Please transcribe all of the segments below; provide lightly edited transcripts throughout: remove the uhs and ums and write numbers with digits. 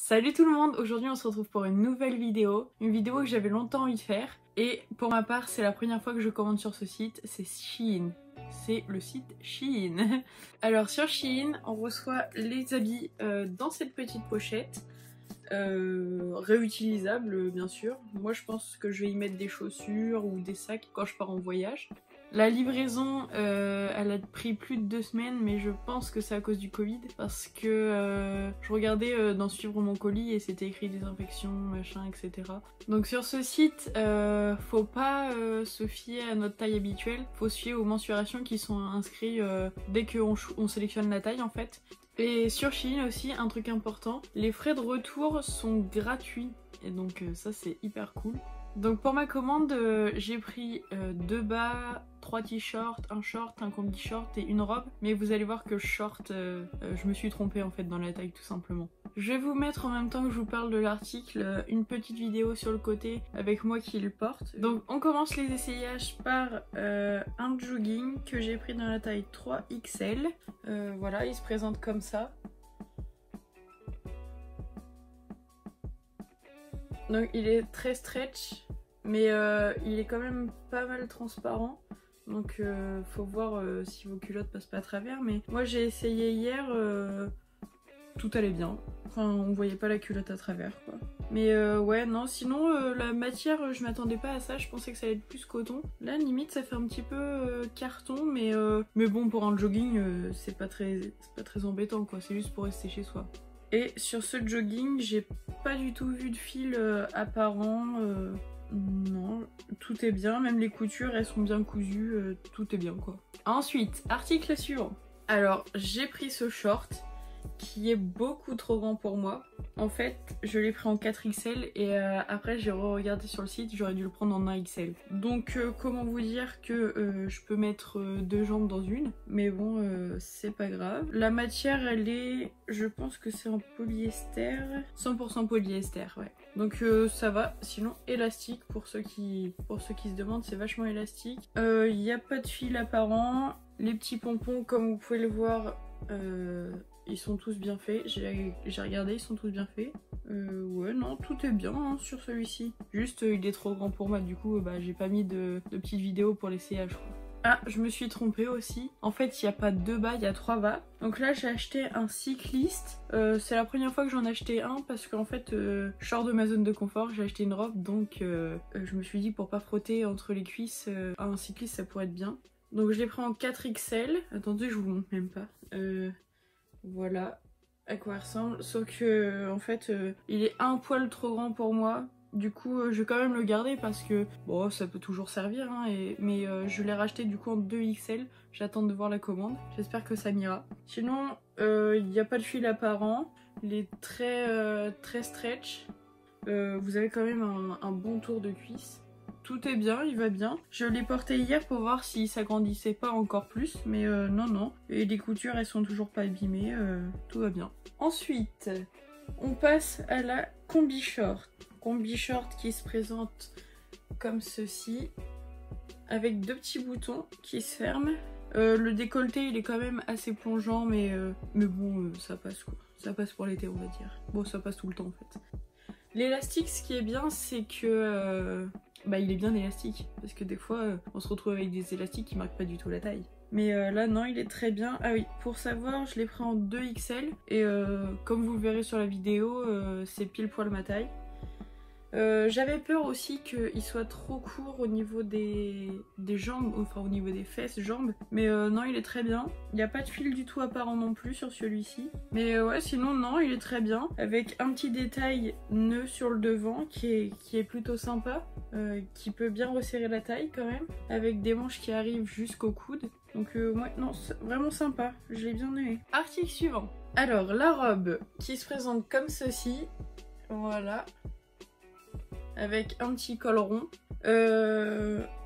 Salut tout le monde, aujourd'hui on se retrouve pour une nouvelle vidéo, une vidéo que j'avais longtemps envie de faire et pour ma part c'est la première fois que je commande sur ce site, c'est Shein. C'est le site Shein. Alors sur Shein on reçoit les habits dans cette petite pochette, réutilisable bien sûr. Moi je pense que je vais y mettre des chaussures ou des sacs quand je pars en voyage. La livraison, elle a pris plus de 2 semaines, mais je pense que c'est à cause du Covid, parce que je regardais dans Suivre mon colis et c'était écrit désinfection, machin, etc. Donc sur ce site, faut pas se fier à notre taille habituelle, faut se fier aux mensurations qui sont inscrites dès qu'on sélectionne la taille en fait. Et sur Shein aussi, un truc important, les frais de retour sont gratuits, et donc ça c'est hyper cool. Donc pour ma commande, j'ai pris 2 bas, 3 t-shirts, un short, un combi short et une robe. Mais vous allez voir que short, je me suis trompée en fait dans la taille tout simplement. Je vais vous mettre en même temps que je vous parle de l'article une petite vidéo sur le côté avec moi qui le porte. Donc on commence les essayages par un jogging que j'ai pris dans la taille 3XL. Voilà, il se présente comme ça. Donc il est très stretch, mais il est quand même pas mal transparent. Donc faut voir si vos culottes passent pas à travers. Mais moi j'ai essayé hier, tout allait bien. Enfin on voyait pas la culotte à travers quoi. Mais ouais non, sinon la matière je m'attendais pas à ça, je pensais que ça allait être plus coton. Là limite ça fait un petit peu carton, mais bon pour un jogging c'est pas très embêtant quoi, c'est juste pour rester chez soi. Et sur ce jogging, j'ai pas du tout vu de fil apparent. Non, tout est bien, même les coutures elles sont bien cousues, tout est bien quoi. Ensuite, article suivant. Alors, j'ai pris ce short qui est beaucoup trop grand pour moi. En fait, je l'ai pris en 4XL et après j'ai regardé sur le site, j'aurais dû le prendre en 1XL. Donc comment vous dire que je peux mettre 2 jambes dans une, mais bon c'est pas grave. La matière elle est, je pense que c'est en polyester, 100% polyester, ouais. Donc ça va, sinon élastique pour ceux qui se demandent, c'est vachement élastique. Il n'y a pas de fil apparent, les petits pompons comme vous pouvez le voir, ils sont tous bien faits, j'ai regardé, ils sont tous bien faits. Ouais non, tout est bien hein, sur celui-ci. Juste il est trop grand pour moi, du coup j'ai pas mis de petites vidéos pour l'essayage quoi. Ah, je me suis trompée aussi. En fait, il n'y a pas 2 bas, il y a 3 bas. Donc là, j'ai acheté un cycliste. C'est la première fois que j'en ai acheté un parce qu'en fait, je sors de ma zone de confort. J'ai acheté une robe, donc je me suis dit pour pas frotter entre les cuisses, un cycliste ça pourrait être bien. Donc je l'ai pris en 4XL. Attendez, je vous montre même pas. Voilà à quoi il ressemble. Sauf que en fait, il est un poil trop grand pour moi. Du coup, je vais quand même le garder parce que bon, ça peut toujours servir. Hein, mais je l'ai racheté du coup en 2XL. J'attends de voir la commande. J'espère que ça m'ira. Sinon, il n'y a pas de fil apparent. Il est très stretch. Vous avez quand même un bon tour de cuisse. Tout est bien, il va bien. Je l'ai porté hier pour voir si ça grandissait pas encore plus, mais non. Et les coutures, elles sont toujours pas abîmées, tout va bien. Ensuite, on passe à la combi short. Combi short qui se présente comme ceci, avec 2 petits boutons qui se ferment. Le décolleté, il est quand même assez plongeant, mais bon, ça passe quoi. Ça passe pour l'été, on va dire. Bon, ça passe tout le temps en fait. L'élastique, ce qui est bien, c'est que il est bien élastique, parce que des fois on se retrouve avec des élastiques qui marquent pas du tout la taille. Mais là non, il est très bien. Ah oui, pour savoir, je l'ai pris en 2XL et comme vous le verrez sur la vidéo, c'est pile poil ma taille. J'avais peur aussi qu'il soit trop court au niveau des jambes, enfin au niveau des fesses, jambes. Mais non, il est très bien. Il n'y a pas de fil du tout apparent non plus sur celui-ci. Mais ouais, sinon non, il est très bien. Avec un petit détail nœud sur le devant qui est plutôt sympa. Qui peut bien resserrer la taille quand même. Avec des manches qui arrivent jusqu'au coude. Donc ouais, non, c'est vraiment sympa. Je l'ai bien aimé. Article suivant. Alors, la robe qui se présente comme ceci. Voilà. Avec un petit col rond.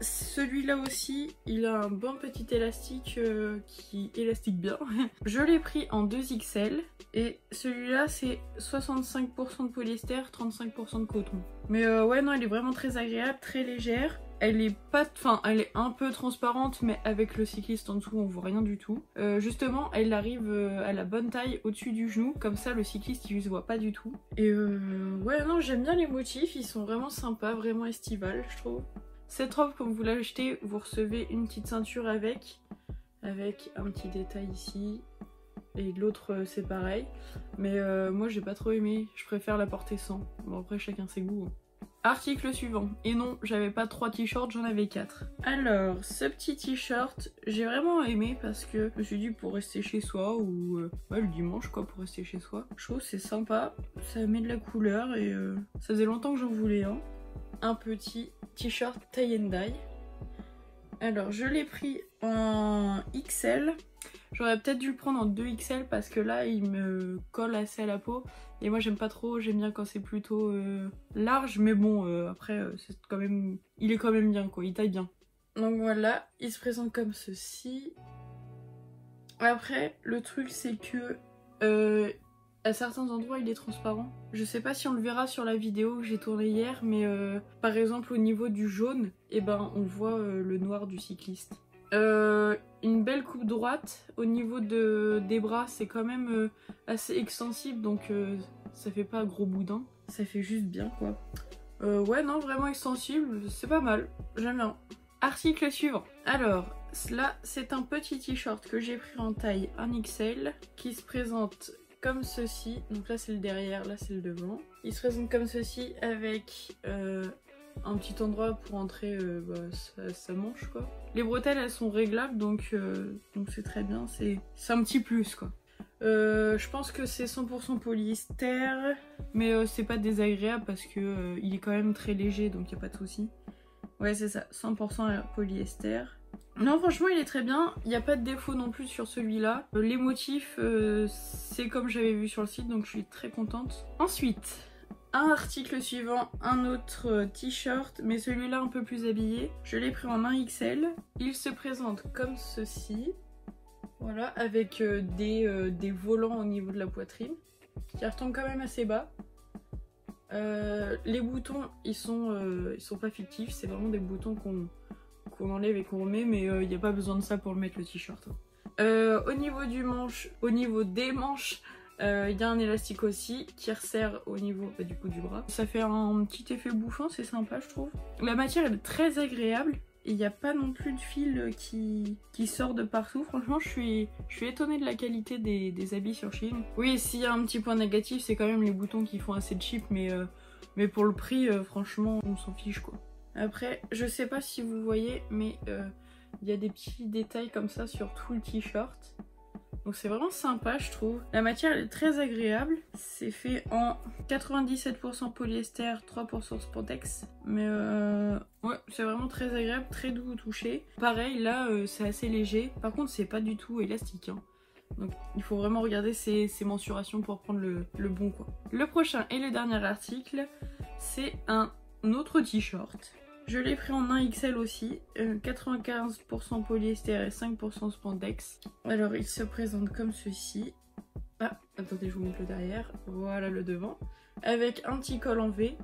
Celui-là aussi, il a un bon petit élastique qui élastique bien. Je l'ai pris en 2XL et celui-là c'est 65% de polyester, 35% de coton. Mais ouais non, il est vraiment très agréable, très légère. Elle est pas, enfin elle est un peu transparente, mais avec le cycliste en dessous on voit rien du tout. Justement elle arrive à la bonne taille au-dessus du genou, comme ça le cycliste il se voit pas du tout. Et ouais non j'aime bien les motifs, ils sont vraiment sympas, vraiment estivales je trouve. Cette robe quand vous l'achetez vous recevez une petite ceinture avec un petit détail ici. Et l'autre c'est pareil. Mais moi j'ai pas trop aimé, je préfère la porter sans. Bon après chacun ses goûts. Article suivant. Et non, j'avais pas 3 t-shirts, j'en avais 4. Alors, ce petit t-shirt, j'ai vraiment aimé parce que je me suis dit pour rester chez soi ou ouais, le dimanche quoi, pour rester chez soi. Je trouve c'est sympa, ça met de la couleur et ça faisait longtemps que j'en voulais un. Un petit t-shirt tie and dye. Alors, je l'ai pris en XL. J'aurais peut-être dû le prendre en 2XL parce que là il me colle assez à la peau et moi j'aime pas trop, j'aime bien quand c'est plutôt large, mais bon après c'est quand même, il est quand même bien quoi, il taille bien. Donc voilà, il se présente comme ceci. Après le truc c'est que à certains endroits il est transparent. Je sais pas si on le verra sur la vidéo que j'ai tournée hier, mais par exemple au niveau du jaune, et ben on voit le noir du cycliste. Une belle coupe droite. Au niveau des bras c'est quand même assez extensible, donc ça fait pas gros boudin, ça fait juste bien quoi. Ouais non vraiment extensible, c'est pas mal, j'aime bien. Article suivant. Alors là c'est un petit t-shirt que j'ai pris en taille 1XL qui se présente comme ceci. Donc là c'est le derrière, là c'est le devant. Il se présente comme ceci avec un petit endroit pour entrer sa manche quoi. Les bretelles elles sont réglables donc c'est très bien, c'est un petit plus quoi. Je pense que c'est 100% polyester, mais c'est pas désagréable parce que il est quand même très léger donc y a pas de souci. Ouais c'est ça, 100% polyester. Non franchement il est très bien, il n'y a pas de défaut non plus sur celui-là. Les motifs c'est comme j'avais vu sur le site donc je suis très contente. Ensuite, un article suivant, un autre t-shirt, mais celui-là un peu plus habillé. Je l'ai pris en 1XL. Il se présente comme ceci. Voilà, avec des volants au niveau de la poitrine, qui retombent quand même assez bas. Les boutons, ils sont pas fictifs, c'est vraiment des boutons qu'on enlève et qu'on remet, mais il n'y a pas besoin de ça pour le mettre le t-shirt. Au niveau des manches, il y a un élastique aussi qui resserre au niveau du coup du bras. Ça fait un petit effet bouffant, c'est sympa je trouve. La matière est très agréable et il n'y a pas non plus de fil qui sort de partout. Franchement je suis étonnée de la qualité des habits sur Shein. Oui s'il y a un petit point négatif c'est quand même les boutons qui font assez cheap, mais pour le prix franchement on s'en fiche quoi. Après je sais pas si vous voyez mais il y a des petits détails comme ça sur tout le t-shirt. Donc c'est vraiment sympa je trouve. La matière elle est très agréable. C'est fait en 97% polyester, 3% spandex. Mais ouais c'est vraiment très agréable, très doux au toucher. Pareil là c'est assez léger. Par contre c'est pas du tout élastique hein. Donc il faut vraiment regarder ces mensurations pour prendre le bon quoi. Le prochain et le dernier article c'est un autre t-shirt. Je l'ai pris en 1XL aussi, 95% polyester et 5% spandex. Alors il se présente comme ceci. Ah, attendez je vous montre le derrière, voilà le devant. Avec un petit col en V,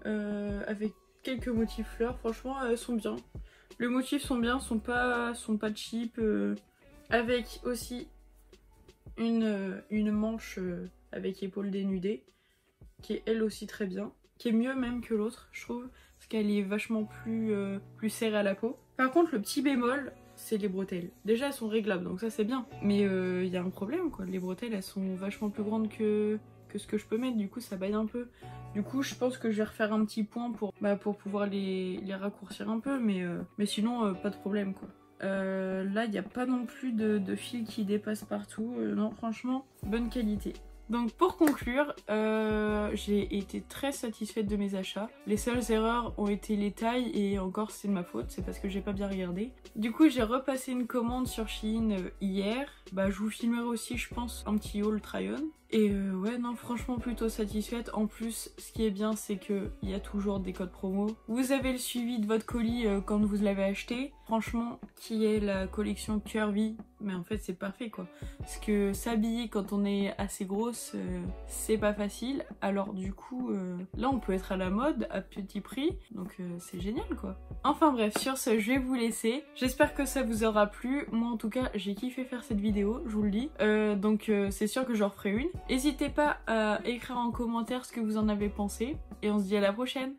avec quelques motifs fleurs, franchement elles sont bien. Les motifs sont bien, sont pas cheap. Avec aussi une manche avec épaule dénudée, qui est elle aussi très bien. Qui est mieux même que l'autre je trouve. Parce qu'elle est vachement plus serrée à la peau. Par contre le petit bémol c'est les bretelles. Déjà elles sont réglables donc ça c'est bien. Mais il y a un problème quoi, les bretelles elles sont vachement plus grandes que ce que je peux mettre, du coup ça baille un peu. Du coup je pense que je vais refaire un petit point pour pouvoir les raccourcir un peu, mais sinon pas de problème quoi. Là il n'y a pas non plus de fil qui dépasse partout, non franchement bonne qualité. Donc pour conclure, j'ai été très satisfaite de mes achats. Les seules erreurs ont été les tailles et encore c'est de ma faute, c'est parce que j'ai pas bien regardé. Du coup j'ai repassé une commande sur Shein hier. Je vous filmerai aussi je pense un petit haul try-on. Et ouais non franchement plutôt satisfaite. En plus ce qui est bien c'est qu'il y a toujours des codes promo. Vous avez le suivi de votre colis quand vous l'avez acheté. Franchement qui est la collection curvy, mais en fait c'est parfait quoi. Parce que s'habiller quand on est assez grosse c'est pas facile. Alors du coup là on peut être à la mode à petit prix. Donc c'est génial quoi. Enfin bref, sur ce je vais vous laisser. J'espère que ça vous aura plu. Moi en tout cas j'ai kiffé faire cette vidéo, je vous le dis. Donc c'est sûr que j'en referai une. N'hésitez pas à écrire en commentaire ce que vous en avez pensé. Et on se dit à la prochaine.